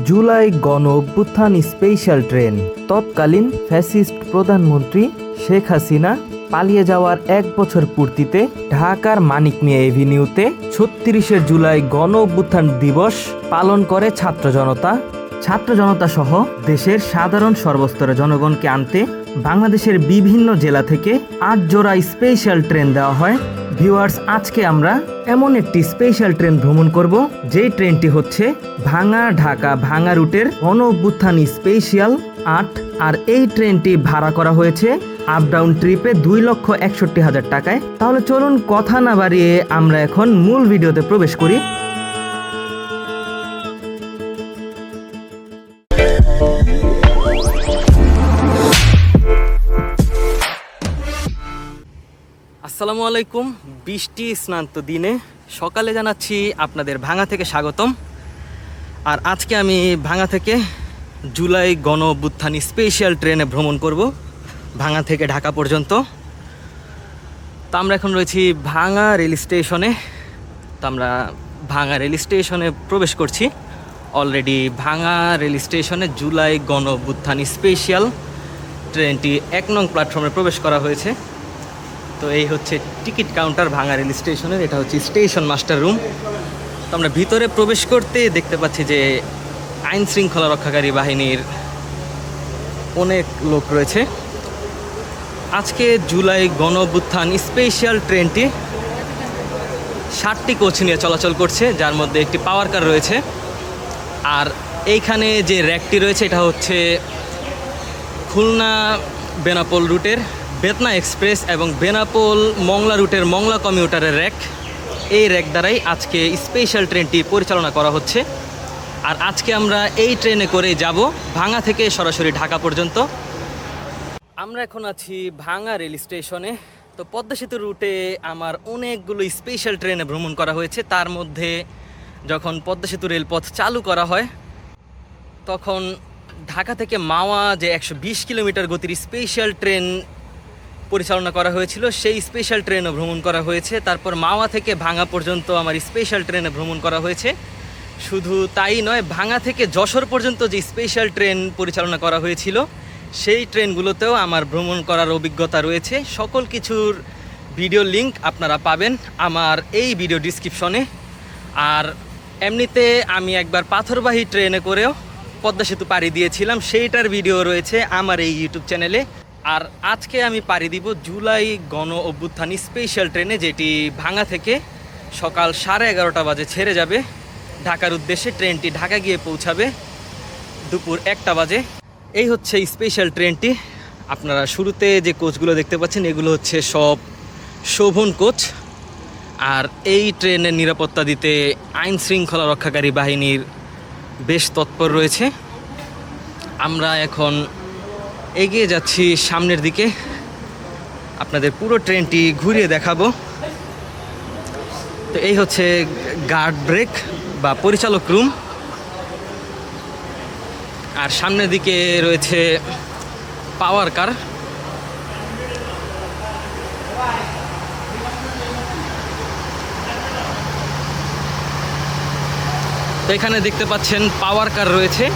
জুলাই গণ অভ্যুত্থান special train. তৎকালীন ফ্যাসিস্ট প্রধানমন্ত্রী শেখ হাসিনা পালিয়ে যাওয়ার 1 বছর পূর্তিতে ঢাকার মানিক মিয়া এভিনিউতে ৩৬শে জুলাই গণ অভ্যুত্থান দিবস পালন করে ছাত্র জনতা সহ দেশের সাধারণ সর্বস্তরের জনগণকে আনতে বাংলাদেশের বিভিন্ন জেলা থেকে ৮ জোড়া স্পেশাল ট্রেন দেওয়া হয়। ভিউয়ার্স, আজকে আমরা এমন একটি স্পেশাল ট্রেন ভ্রমণ করব, যেই ট্রেনটি হচ্ছে ভাঙা ঢাকা ভাঙা রুটের গণ অভ্যুত্থান স্পেশাল ৮। আর এই ট্রেনটি ভাড়া করা হয়েছে আপ ডাউন ট্রিপে 2,61,000 টাকায়। তাহলে চলুন কথা না বাড়িয়ে আমরা এখন মূল ভিডিওতে প্রবেশ করি। আসসালামু আলাইকুম। বৃষ্টি স্নান্ত দিনে সকালে জানাচ্ছি আপনাদের ভাঙা থেকে স্বাগতম। আর আজকে আমি ভাঙা থেকে জুলাই গণ অভ্যুত্থান স্পেশাল ট্রেনে ভ্রমণ করব ভাঙা থেকে ঢাকা পর্যন্ত। তো আমরা এখন রয়েছি ভাঙা রেল স্টেশনে। তো আমরা ভাঙা রেল স্টেশনে প্রবেশ করছি। অলরেডি ভাঙা রেল স্টেশনে জুলাই গণ অভ্যুত্থান স্পেশাল ট্রেনটি 1 নং প্ল্যাটফর্মে প্রবেশ করা হয়েছে। তো এই হচ্ছে টিকিট কাউন্টার ভাঙা রেল স্টেশনের। এটা হচ্ছে স্টেশন মাস্টার রুম। তো আমরা ভিতরে প্রবেশ করতে দেখতে পাচ্ছি যে আইন শৃঙ্খলা রক্ষাকারী বাহিনীর অনেক লোক রয়েছে। আজকে জুলাই গণ অভ্যুত্থান স্পেশাল ট্রেনটি 60টি কোচ নিয়ে চলাচল করছে, যার মধ্যে একটি পাওয়ার কার রয়েছে। আর এইখানে যে র্যাকটি রয়েছে এটা হচ্ছে খুলনা বেনাপোল রুটের বেতনা এক্সপ্রেস এবং বেনাপোল মংলা রুটের মংলা কমিউটারের র্যাক। এই র্যাক দ্বারাই আজকে স্পেশাল ট্রেনটি পরিচালনা করা হচ্ছে। আর আজকে আমরা এই ট্রেনে করে যাব ভাঙা থেকে সরাসরি ঢাকা পর্যন্ত। আমরা এখন আছি ভাঙা রেল স্টেশনে। তো পদ্মা সেতু রুটে আমার অনেকগুলো স্পেশাল ট্রেনে ভ্রমণ করা হয়েছে। তার মধ্যে যখন পদ্মা সেতু রেলপথ চালু করা হয় তখন ঢাকা থেকে মাওয়া যে 120 কিলোমিটার গতির স্পেশাল ট্রেন পরিচালনা করা হয়েছিল, সেই স্পেশাল ট্রেনও ভ্রমণ করা হয়েছে। তারপর মাওয়া থেকে ভাঙা পর্যন্ত আমার স্পেশাল ট্রেনে ভ্রমণ করা হয়েছে। শুধু তাই নয়, ভাঙা থেকে যশোর পর্যন্ত যে স্পেশাল ট্রেন পরিচালনা করা হয়েছিল সেই ট্রেনগুলোতেও আমার ভ্রমণ করার অভিজ্ঞতা রয়েছে। সকল কিছুর ভিডিও লিংক আপনারা পাবেন আমার এই ভিডিও ডিসক্রিপশনে। আর এমনিতে আমি একবার পাথরবাহী ট্রেনে করেও পদ্মা সেতু পাড়ি দিয়েছিলাম, সেইটার ভিডিও রয়েছে আমার এই ইউটিউব চ্যানেলে। আর আজকে আমি পাড়ি দিব জুলাই গণ অভ্যুত্থান স্পেশাল ট্রেনে, যেটি ভাঙা থেকে সকাল 11:30 বাজে ছেড়ে যাবে ঢাকার উদ্দেশ্যে। ট্রেনটি ঢাকা গিয়ে পৌঁছাবে দুপুর 1টা বাজে। এই হচ্ছে স্পেশাল ট্রেনটি। আপনারা শুরুতে যে কোচগুলো দেখতে পাচ্ছেন এগুলো হচ্ছে সব শোভন কোচ। আর এই ট্রেনের নিরাপত্তা দিতে আইন শৃঙ্খলা রক্ষাকারী বাহিনীর বেশ তৎপর রয়েছে। আমরা এখন এগিয়ে যাচ্ছি সামনের দিকে, আপনাদের পুরো ট্রেনটি ঘুরিয়ে দেখাবো। তো এই হচ্ছে গার্ড ব্রেক বা পরিচালক রুম। আর সামনের দিকে রয়েছে পাওয়ার কার। তো এখানে দেখতে পাচ্ছেন পাওয়ার কার রয়েছে।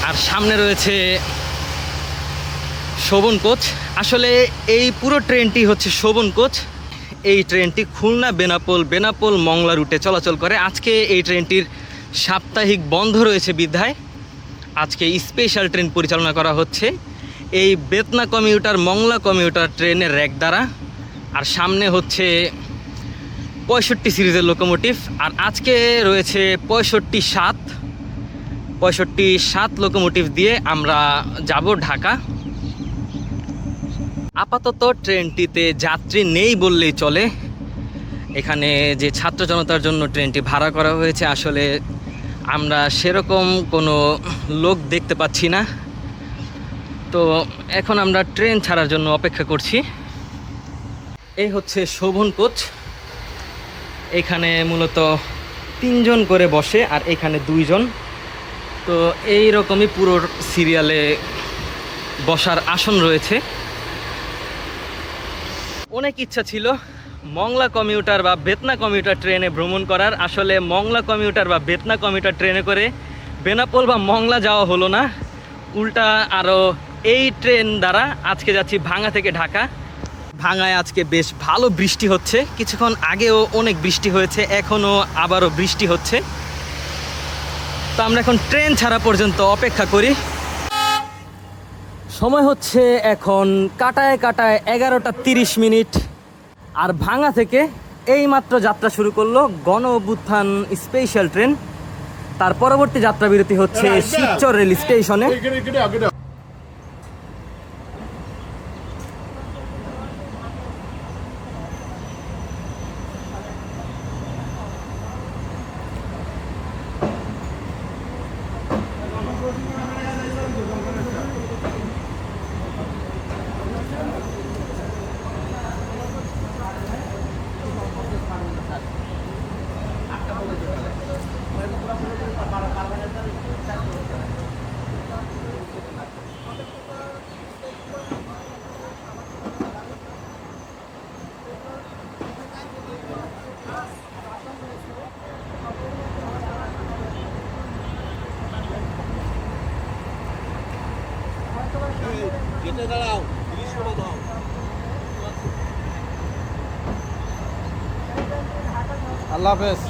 আর সামনে রয়েছে শোভন কোচ। আসলে এই পুরো ট্রেনটি হচ্ছে শোভন কোচ। এই ট্রেনটি খুলনা বেনাপোল মংলা রুটে চলাচল করে। আজকে এই ট্রেনটির সাপ্তাহিক বন্ধ রয়েছে বিধায় আজকে স্পেশাল ট্রেন পরিচালনা করা হচ্ছে এই বেতনা কমিউটার মংলা কমিউটার ট্রেনের র্যাক দ্বারা। আর সামনে হচ্ছে 65 সিরিজের লোকোমোটিভ। আর আজকে রয়েছে 65-7 লোকোমোটিভ দিয়ে আমরা যাব ঢাকা। আপাতত ট্রেনটিতে যাত্রী নেই বললেই চলে। এখানে যে ছাত্র জনতার জন্য ট্রেনটি ভাড়া করা হয়েছে, আসলে আমরা সেরকম কোনো লোক দেখতে পাচ্ছি না। তো এখন আমরা ট্রেন ছাড়ার জন্য অপেক্ষা করছি। এই হচ্ছে শোভন কোচ। এখানে মূলত 3 জন করে বসে আর এখানে 2 জন। তো এই রকমই পুরো সিরিয়ালে বসার আসন রয়েছে। অনেক ইচ্ছা ছিল মংলা কমিউটার বা বেতনা কমিউটার ট্রেনে ভ্রমণ করার। আসলে মংলা কমিউটার বা বেতনা কমিউটার ট্রেনে করে বেনাপোল বা মংলা যাওয়া হলো না, উল্টা আরও এই ট্রেন দ্বারা আজকে যাচ্ছি ভাঙা থেকে ঢাকা। ভাঙায় আজকে বেশ ভালো বৃষ্টি হচ্ছে, কিছুক্ষণ আগেও অনেক বৃষ্টি হয়েছে, এখনও আবারও বৃষ্টি হচ্ছে। তো আমরা এখন ট্রেন ছাড়া পর্যন্ত অপেক্ষা করি। সময় হচ্ছে এখন কাটায় কাটায় 11টা 30 আর ভাঙা থেকে এইমাত্র যাত্রা শুরু করলো গণ অভ্যুত্থান স্পেশাল ট্রেন। তার পরবর্তী যাত্রা বিরতি হচ্ছে শিবচর রেল স্টেশনে। আল্লাহ হাফেজ।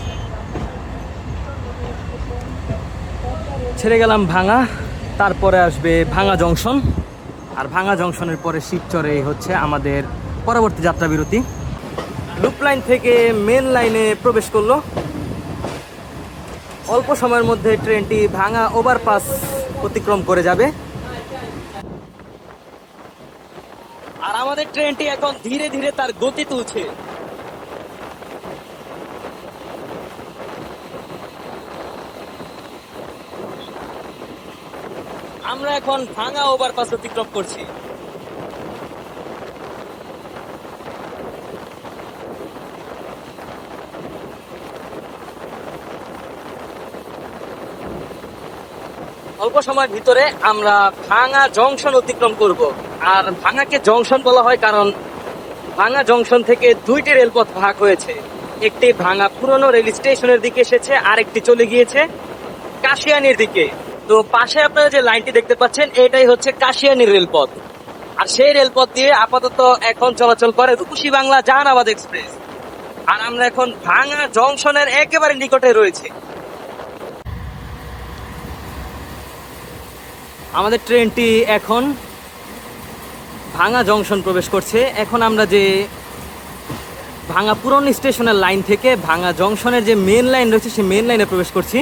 ছেড়ে গেলাম ভাঙা, তারপরে আসবে ভাঙা জংশন, আর ভাঙা জংশনের পরে শিবচরে হচ্ছে আমাদের পরবর্তী যাত্রা বিরতি। লুপ লাইন থেকে মেন লাইনে প্রবেশ করলো। অল্প সময়ের মধ্যে ট্রেনটি ভাঙা ওভারপাস অতিক্রম করে যাবে। আর আমাদের ট্রেনটি এখন ধীরে ধীরে তার গতি তুলছে। আমরা এখন ভাঙা ওভারপাস অতিক্রম করছি। অল্প সময়ের ভিতরে আমরা ভাঙা জংশন অতিক্রম করব। আর ভাঙাকে জংশন বলা হয় কারণ ভাঙা জংশন থেকে দুইটি রেলপথ ভাগ হয়েছে। একটি ভাঙা পুরনো রেল স্টেশনের দিকে এসেছে, আর একটি চলে গিয়েছে কাশিয়ানির দিকে। তো পাশে আপনারা যে লাইনটি দেখতে পাচ্ছেন এটাই হচ্ছে কাশিয়ানির রেলপথ। আর সেই রেলপথ দিয়ে আপাতত এখন চলাচল করে রূপসী বাংলা জাহানাবাদ এক্সপ্রেস। আর আমরা এখন ভাঙা জংশনের একেবারে নিকটে রয়েছে। আমাদের ট্রেনটি এখন ভাঙা জংশন প্রবেশ করছে। এখন আমরা যে ভাঙা পুরনো স্টেশনের লাইন থেকে ভাঙা জংশনের যে মেন লাইন রয়েছে সেই মেন লাইনে প্রবেশ করছি।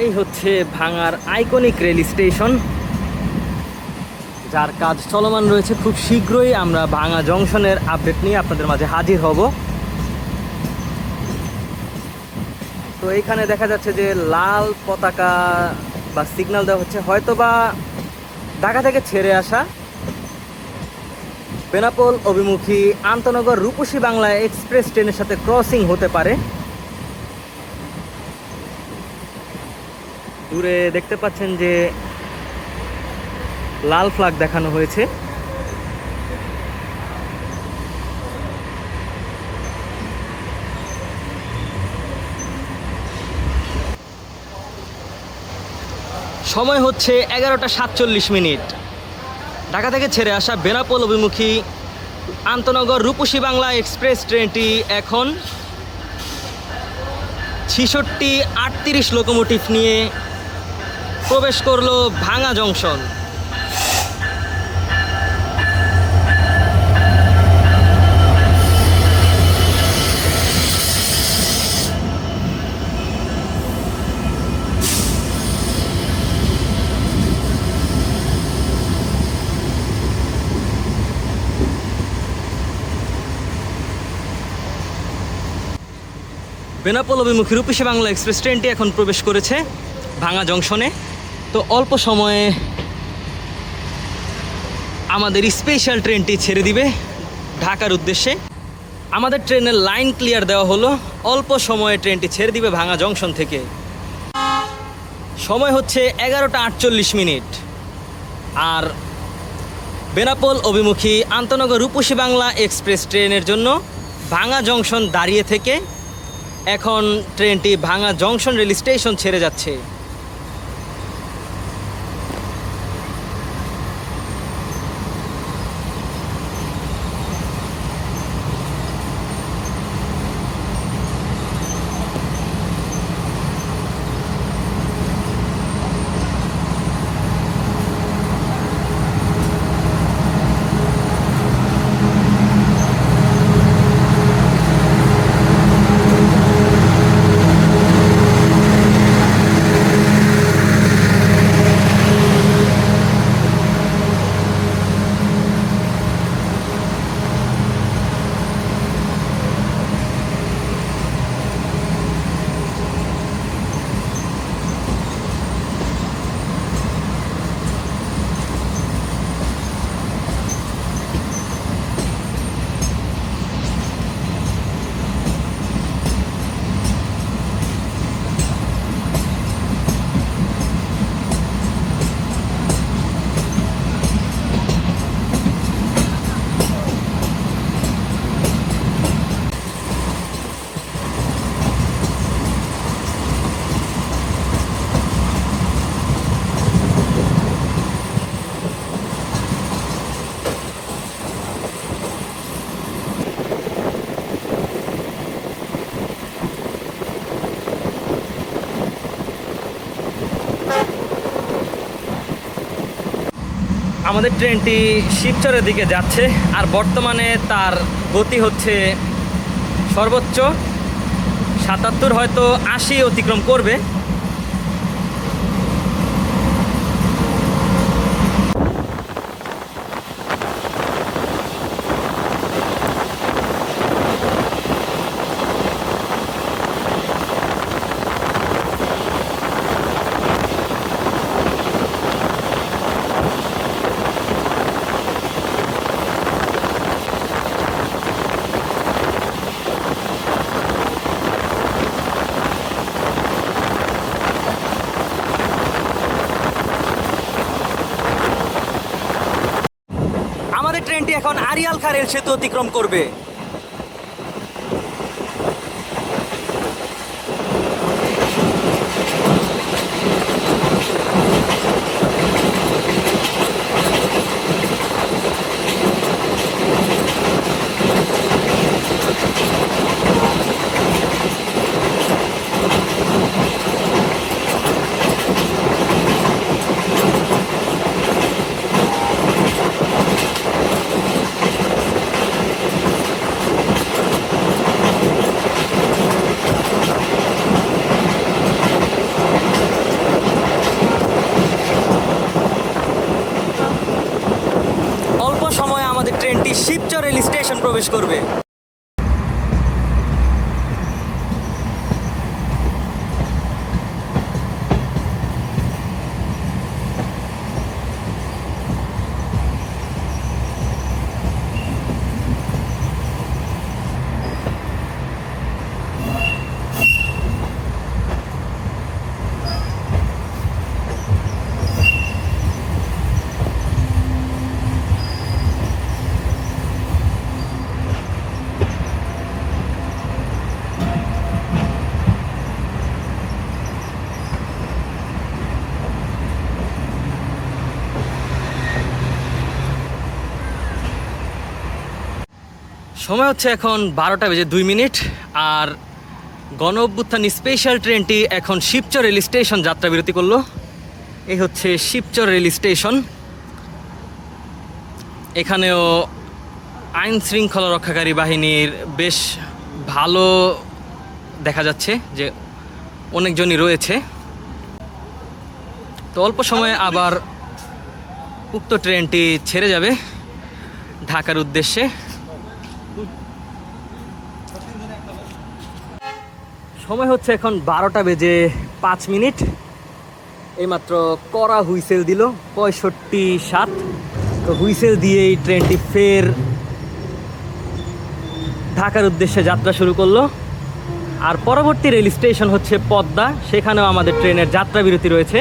এই হচ্ছে ভাঙার আইকনিক রেল স্টেশন, যার কাজ চলমান রয়েছে। খুব শীঘ্রই আমরা ভাঙা জংশনের আপডেট নিয়ে আপনাদের মাঝে হাজির হব। তো এইখানে দেখা যাচ্ছে যে লাল পতাকা বা সিগন্যাল দেওয়া হচ্ছে, হয়তোবা ঢাকা থেকে ছেড়ে আসা বেনাপোল অভিমুখী আন্তনগর রূপসী বাংলা এক্সপ্রেস ট্রেনের সাথে ক্রসিং হতে পারে। দূরে দেখতে পাচ্ছেন যে লাল ফ্ল্যাগ দেখানো হয়েছে। সময় হচ্ছে 11টা 47। ঢাকা থেকে ছেড়ে আসা বেনাপোল অভিমুখী আন্তনগর রূপসী বাংলা এক্সপ্রেস ট্রেনটি এখন 66-38 লোকোমোটিভ নিয়ে প্রবেশ করলো ভাঙা জংশন। বেনাপোল অভিমুখী রূপসী বাংলা এক্সপ্রেস ট্রেনটি এখন প্রবেশ করেছে ভাঙা জংশনে। তো তো অল্প সময়ে আমাদের স্পেশাল ট্রেনটি ছেড়ে দিবে ঢাকার উদ্দেশ্যে। আমাদের ট্রেনের লাইন ক্লিয়ার দেওয়া হলো, অল্প সময়ে ট্রেনটি ছেড়ে দিবে ভাঙা জংশন থেকে। সময় হচ্ছে 11টা 48 আর বেনাপোল অভিমুখী আন্তনগর রূপসী বাংলা এক্সপ্রেস ট্রেনের জন্য ভাঙা জংশন দাঁড়িয়ে থেকে এখন ট্রেনটি ভাঙা জংশন রেল স্টেশন ছেড়ে যাচ্ছে। আমাদের ট্রেনটি শিবচরের দিকে যাচ্ছে আর বর্তমানে তার গতি হচ্ছে সর্বোচ্চ 77, হয়তো 80 অতিক্রম করবে। ট্রেনটি এখন আড়িয়াল খাঁ রেল সেতু অতিক্রম করবে। ট্রেনটি শিবচর রেল স্টেশন প্রবেশ করবে। সময় হচ্ছে এখন 12টা 2 আর গণ অভ্যুত্থান স্পেশাল ট্রেনটি এখন শিবচর রেল স্টেশন যাত্রা বিরতি করলো। এই হচ্ছে শিবচর রেল স্টেশন। এখানেও আইন শৃঙ্খলা রক্ষাকারী বাহিনীর বেশ ভালো দেখা যাচ্ছে যে অনেকজনই রয়েছে। তো অল্প সময়ে আবার উক্ত ট্রেনটি ছেড়ে যাবে ঢাকার উদ্দেশ্যে। সময় হচ্ছে এখন 12টা 5 এইমাত্র কড়া হুইসেল দিল 65-7। তো হুইসেল দিয়ে এই ট্রেনটি ফের ঢাকার উদ্দেশ্যে যাত্রা শুরু করলো। আর পরবর্তী রেল স্টেশন হচ্ছে পদ্মা, সেখানেও আমাদের ট্রেনের যাত্রা বিরতি রয়েছে।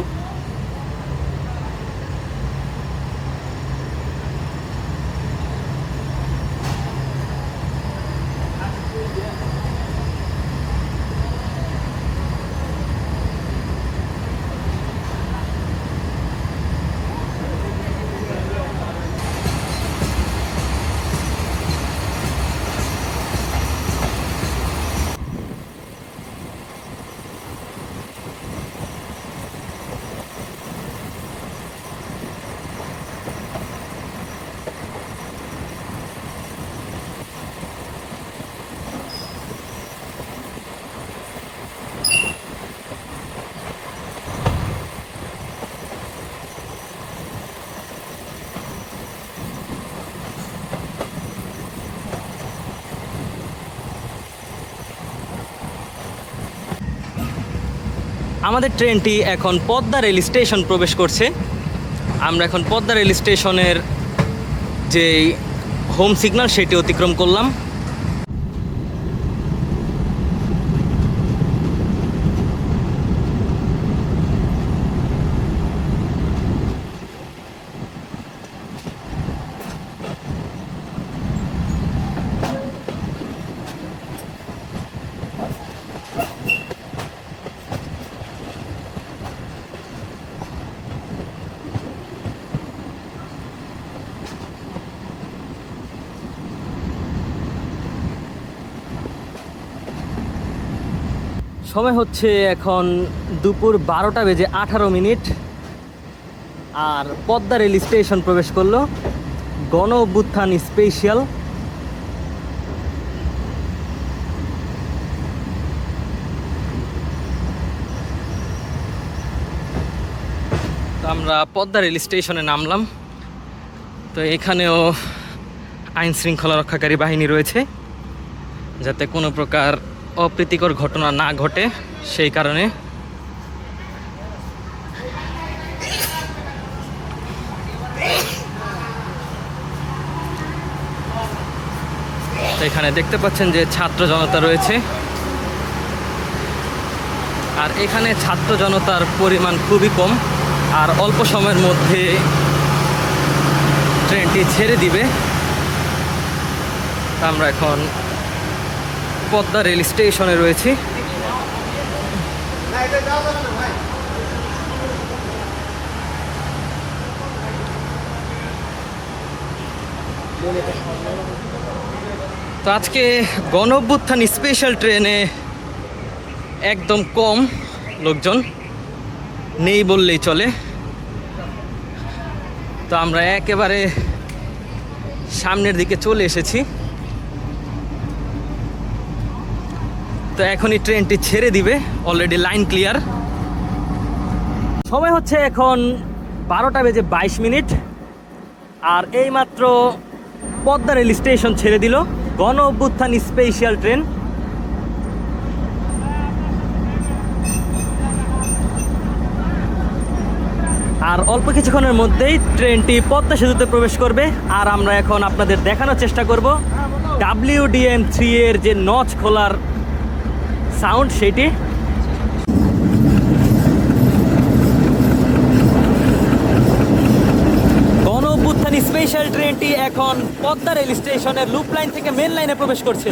আমাদের ট্রেনটি এখন পদ্মা রেল স্টেশন প্রবেশ করছে। আমরা এখন পদ্মা রেল স্টেশনের যে হোম সিগন্যাল সেটি অতিক্রম করলাম। সময় হচ্ছে এখন দুপুর 12:18। আর পদ্মা রেল স্টেশন প্রবেশ করলো গণ অভ্যুত্থান স্পেশাল। তো আমরা পদ্মা রেল স্টেশনে নামলাম। তো এখানেও আইন শৃঙ্খলা রক্ষাকারী বাহিনী রয়েছে, যাতে কোনো প্রকার অপ্রীতিকর ঘটনা না ঘটে সেই কারণে। তো এখানে দেখতে পাচ্ছেন যে ছাত্র জনতা রয়েছে, আর এখানে ছাত্র জনতার পরিমাণ খুবই কম। আর অল্প সময়ের মধ্যে ট্রেনটি ছেড়ে দিবে। আমরা এখন পদ্মা রেল স্টেশনে রয়েছি। তো আজকে গণ অভ্যুত্থান স্পেশাল ট্রেনে একদম কম লোকজন, নেই বললেই চলে। তো আমরা একেবারে সামনের দিকে চলে এসেছি। তো এখনই ট্রেনটি ছেড়ে দিবে, অলরেডি লাইন ক্লিয়ার। সময় হচ্ছে এখন 12:22। আর এইমাত্র পদ্মা রেল স্টেশন ছেড়ে দিল গণ অভ্যুত্থান স্পেশাল ট্রেন। আর অল্প কিছুক্ষণের মধ্যেই ট্রেনটি পদ্মা সেতুতে প্রবেশ করবে। আর আমরা এখন আপনাদের দেখানোর চেষ্টা করব WDM-3 এর যে নচ খোলার সাউন্ড সেটি। গণ অভ্যুত্থান স্পেশাল ট্রেনটি এখন পদ্মা রেল স্টেশনের লুপ লাইন থেকে মেন লাইনে প্রবেশ করছে।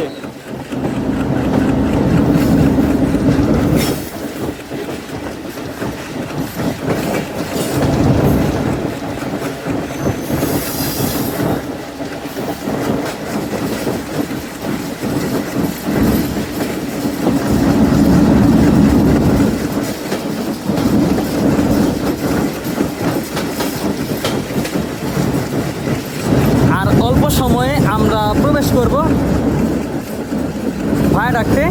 অল্প সময়ে আমরা প্রবেশ করব ভায়াডাক্টে।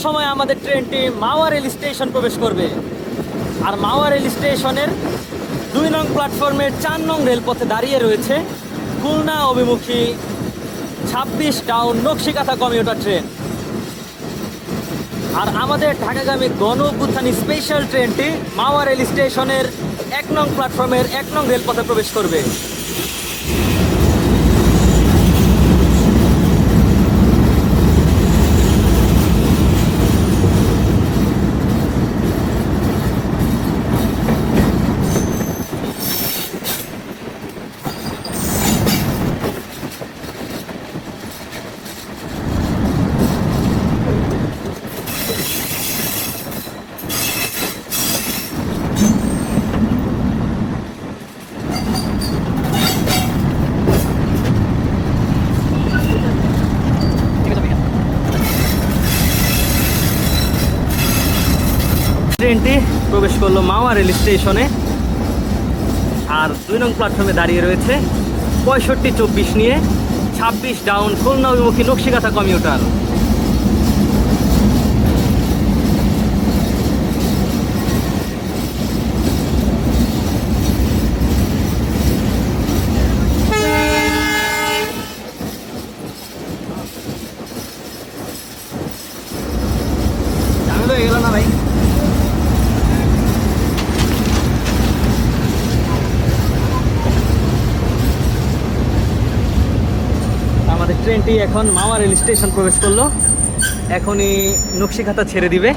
সময় আমাদের ট্রেনটি মাওয়া রেল স্টেশন প্রবেশ করবে। আর মাওয়া রেল স্টেশনের 2 নং প্ল্যাটফর্মের 4 নং রেলপথে দাঁড়িয়ে রয়েছে খুলনা অভিমুখী 26 টাউন নকশিকাথা কমিউটার ট্রেন। আর আমাদের ঢাকাগামী গণ অভ্যুত্থানী স্পেশাল ট্রেনটি মাওয়া রেল স্টেশনের 1 নং প্ল্যাটফর্মের 1 নং রেলপথে প্রবেশ করবে। ট্রেনটি প্রবেশ করলো মাওয়া রেল স্টেশনে। আর 2 নং প্ল্যাটফর্মে দাঁড়িয়ে রয়েছে 6524 নিয়ে 26 ডাউন খুলনা অভিমুখী নকশিকাথা কমিউটার। ঝামেলা হয়ে গেল না ভাই? আমাদের ট্রেনটি এখন মাওয়া রেল স্টেশন প্রবেশ করলো। এখনই নকশিকাথা ছেড়ে দিবে।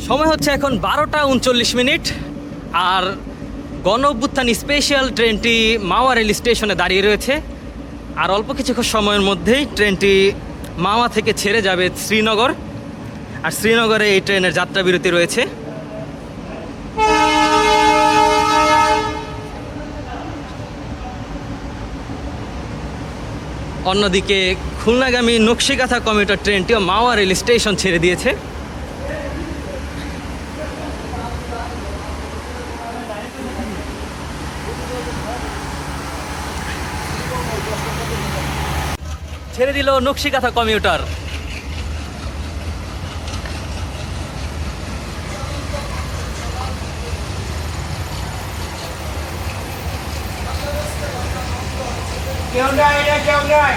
সময় হচ্ছে এখন 12টা 39 মিনিট। আর গণ অভ্যুত্থানী স্পেশাল ট্রেনটি মাওয়া রেল স্টেশনে দাঁড়িয়ে রয়েছে। আর অল্প কিছুক্ষণ সময়ের মধ্যেই ট্রেনটি মাওয়া থেকে ছেড়ে যাবে শ্রীনগর। আর শ্রীনগরে এই ট্রেনের যাত্রা বিরতি রয়েছে। অন্যদিকে খুলনাগামী নকশিকাথা কমিউটার ট্রেনটিও মাওয়া রেল স্টেশন ছেড়ে দিয়েছে। ছেড়ে দিল নকশিকাথা কমিউটার। কেউ নাই, এটা কেউ নাই।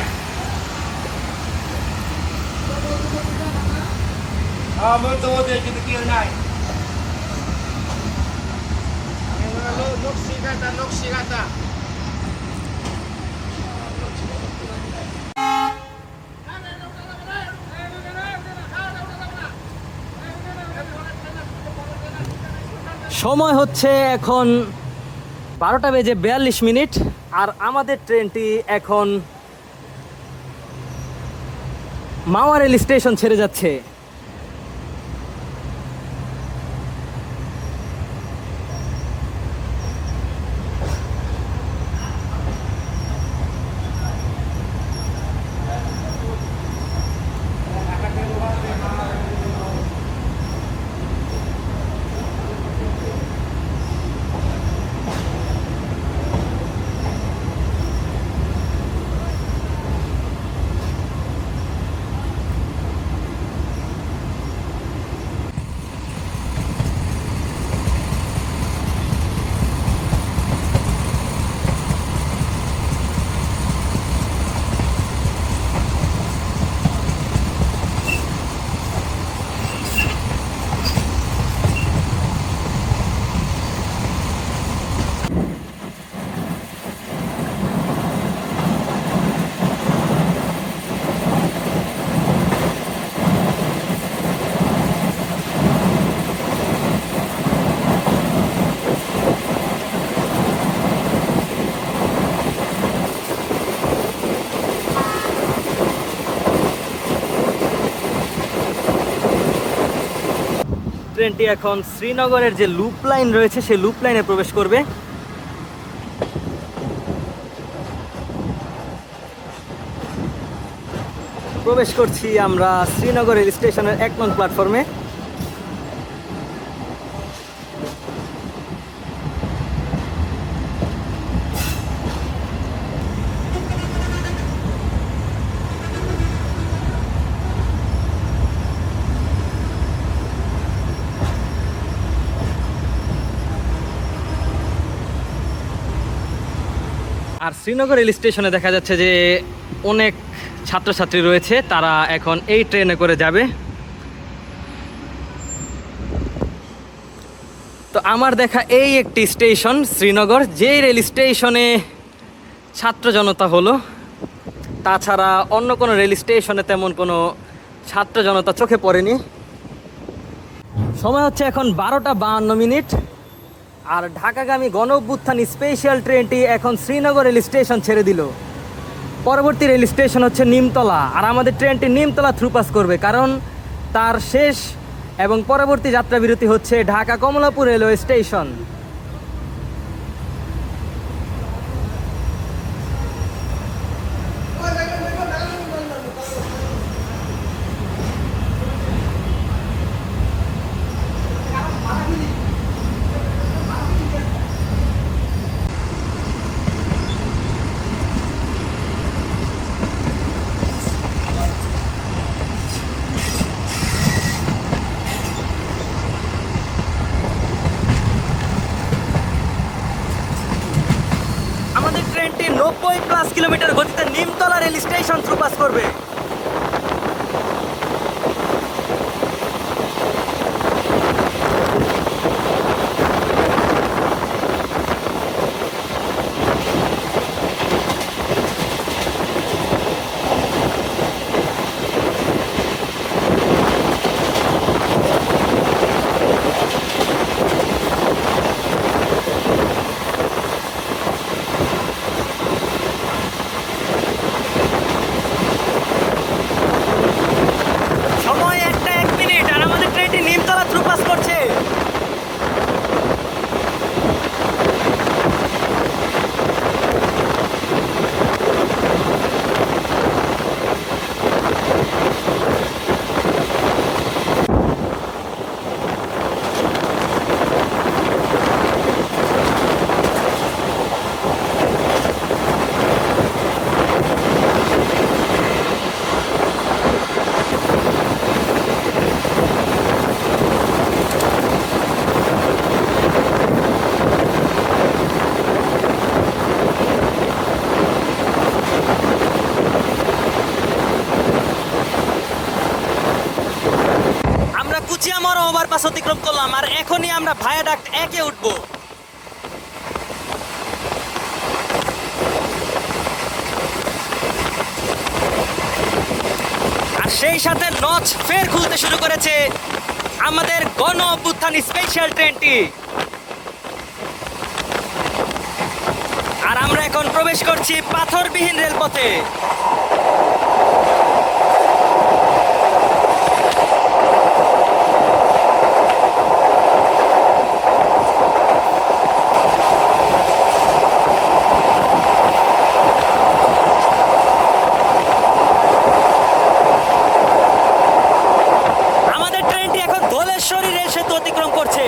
আমার তো ওদের কিন্তু কেউ নাই। নকশিকাথা নকশিকাথা। সময় হচ্ছে এখন 12টা বেজে 42 মিনিট। আর আমাদের ট্রেনটি এখন মাওয়া রেল স্টেশন ছেড়ে যাচ্ছে। ট্রেনটি এখন শ্রীনগরের যে লুপ লাইন রয়েছে সেই লুপ লাইনে প্রবেশ করবে। প্রবেশ করছি আমরা শ্রীনগর রেল স্টেশনের 1 নং প্ল্যাটফর্মে। আর শ্রীনগর রেল স্টেশনে দেখা যাচ্ছে যে অনেক ছাত্রছাত্রী রয়েছে, তারা এখন এই ট্রেনে করে যাবে। তো আমার দেখা এই একটি স্টেশন শ্রীনগর, যেই রেল স্টেশনে ছাত্র জনতা হলো, তাছাড়া অন্য কোনো রেল স্টেশনে তেমন কোনো ছাত্র জনতা চোখে পড়েনি। সময় হচ্ছে এখন 12:52। আর ঢাকাগামী গণ অভ্যুত্থান স্পেশাল ট্রেনটি এখন শ্রীনগর রেল স্টেশন ছেড়ে দিল। পরবর্তী রেল স্টেশন হচ্ছে নিমতলা, আর আমাদের ট্রেনটি নিমতলা থ্রুপাস করবে, কারণ তার শেষ এবং পরবর্তী যাত্রা বিরতি হচ্ছে ঢাকা কমলাপুর রেলওয়ে স্টেশন। আমাদের ট্রেনটি 90+ কিলোমিটার গতিতে নিমতলা রেল স্টেশন থ্রুপাস করবে। সময় 1:01 আর আমাদের ট্রেনটি নিমতলা থ্রুপাস করছে। আমরা কুচিয়ামর ওভারপাস অতিক্রম করলাম, আর এখনই আমরা ভায়াডাক্ট 1-এ উঠবো। আর সেই সাথে নচ ফের খুলতে শুরু করেছে আমাদের গণ অভ্যুত্থান স্পেশাল ট্রেনটি। আর আমরা এখন প্রবেশ করছি পাথরবিহীন রেলপথে। আমাদের ট্রেনটি এখন ধলেশ্বরী রেল সেতু অতিক্রম করছে।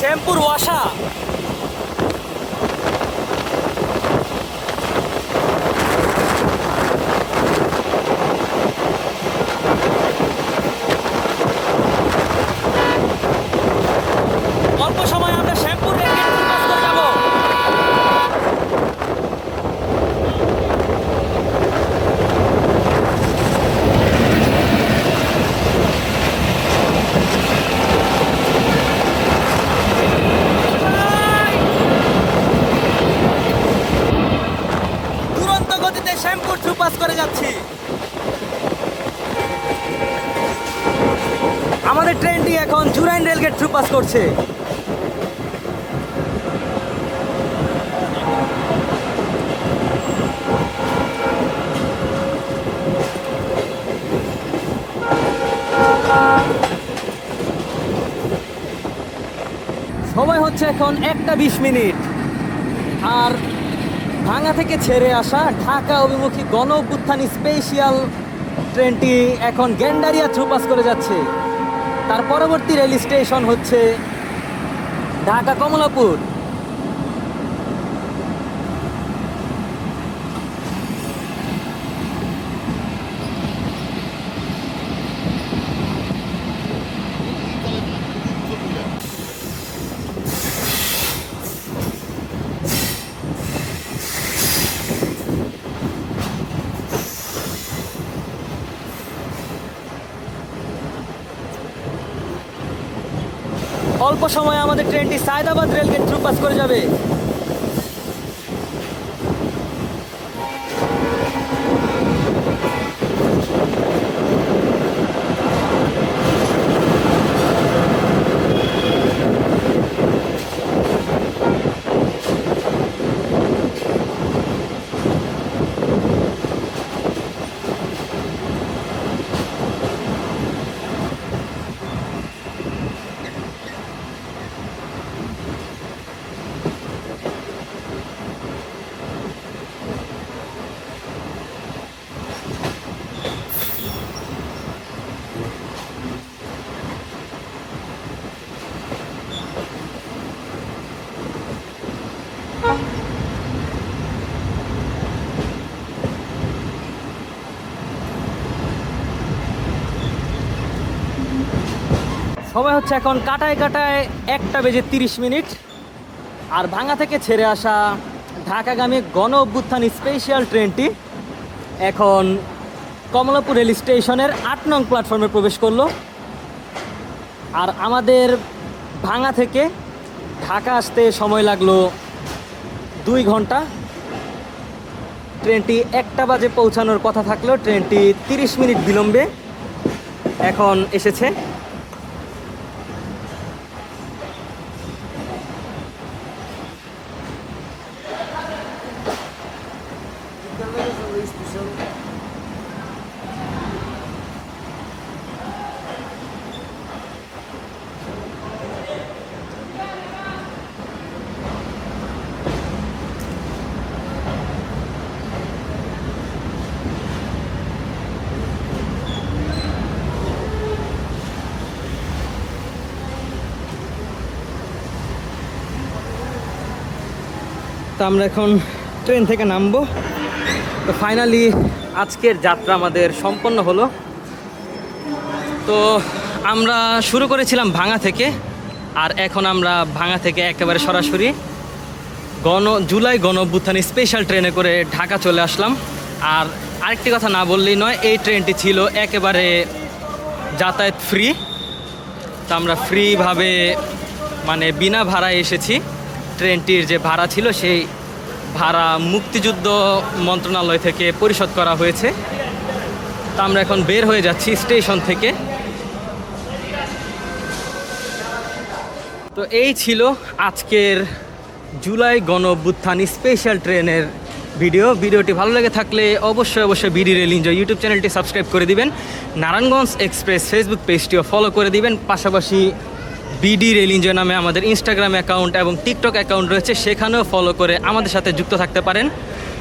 শ্যাম্পুর ওয়াসা। অল্প সময় আমরা শ্যাম্পুর রেখে যাব। দুরন্ত গতিতে শ্যাম্পুর থ্রু পাস করে যাচ্ছি। আমাদের ট্রেনটি এখন জুরাইন রেলগেট থ্রু পাস করছে। সময় হচ্ছে এখন 1:20। আর ভাঙা থেকে ছেড়ে আসা ঢাকা অভিমুখী গণ অভ্যুত্থান স্পেশাল ট্রেনটি এখন গেন্ডারিয়া থ্রু পাস করে যাচ্ছে। তার পরবর্তী রেল স্টেশন হচ্ছে ঢাকা কমলাপুর। অল্প সময়ে আমাদের ট্রেনটি সায়দাবাদ রেলগেট থ্রু পাস করে যাবে। সময় হচ্ছে এখন কাটায় কাটায় 1:30। আর ভাঙা থেকে ছেড়ে আসা ঢাকাগামী গণ অভ্যুত্থান স্পেশাল ট্রেনটি এখন কমলাপুর রেল স্টেশনের 8 নং প্ল্যাটফর্মে প্রবেশ করলো। আর আমাদের ভাঙা থেকে ঢাকা আসতে সময় লাগলো 2 ঘন্টা। ট্রেনটি 1টা বাজে পৌঁছানোর কথা থাকলেও ট্রেনটি 30 মিনিট বিলম্বে এখন এসেছে। তো আমরা এখন ট্রেন থেকে নামবো। তো ফাইনালি আজকের যাত্রা আমাদের সম্পন্ন হলো। তো আমরা শুরু করেছিলাম ভাঙা থেকে, আর এখন আমরা ভাঙা থেকে একেবারে সরাসরি জুলাই গণ অভ্যুত্থান স্পেশাল ট্রেনে করে ঢাকা চলে আসলাম। আর আরেকটি কথা না বললেই নয়, এই ট্রেনটি ছিল একেবারে যাতায়াত ফ্রি। তো আমরা ফ্রিভাবে মানে বিনা ভাড়ায় এসেছি। ট্রেনটির যে ভাড়া ছিল সেই ভাড়া মুক্তিযুদ্ধ মন্ত্রণালয় থেকে পরিশোধ করা হয়েছে। তো আমরা এখন বের হয়ে যাচ্ছি স্টেশন থেকে। তো এই ছিল আজকের জুলাই গণ অভ্যুত্থান স্পেশাল ট্রেনের ভিডিওটি ভালো লেগে থাকলে অবশ্যই বিডি রেল এনজয় ইউটিউব চ্যানেলটি সাবস্ক্রাইব করে দিবেন। নারায়ণগঞ্জ এক্সপ্রেস ফেসবুক পেজটিও ফলো করে দিবেন। পাশাপাশি বিডি রেল এনজয় নামে আমাদের ইনস্টাগ্রাম অ্যাকাউন্ট এবং টিকটক অ্যাকাউন্ট রয়েছে, সেখানেও ফলো করে আমাদের সাথে যুক্ত থাকতে পারেন।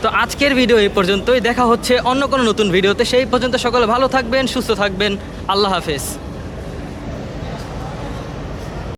তো আজকের ভিডিও এই পর্যন্তই, দেখা হচ্ছে অন্য কোনো নতুন ভিডিওতে। সেই পর্যন্ত সকলে ভালো থাকবেন, সুস্থ থাকবেন। আল্লাহ হাফেজ।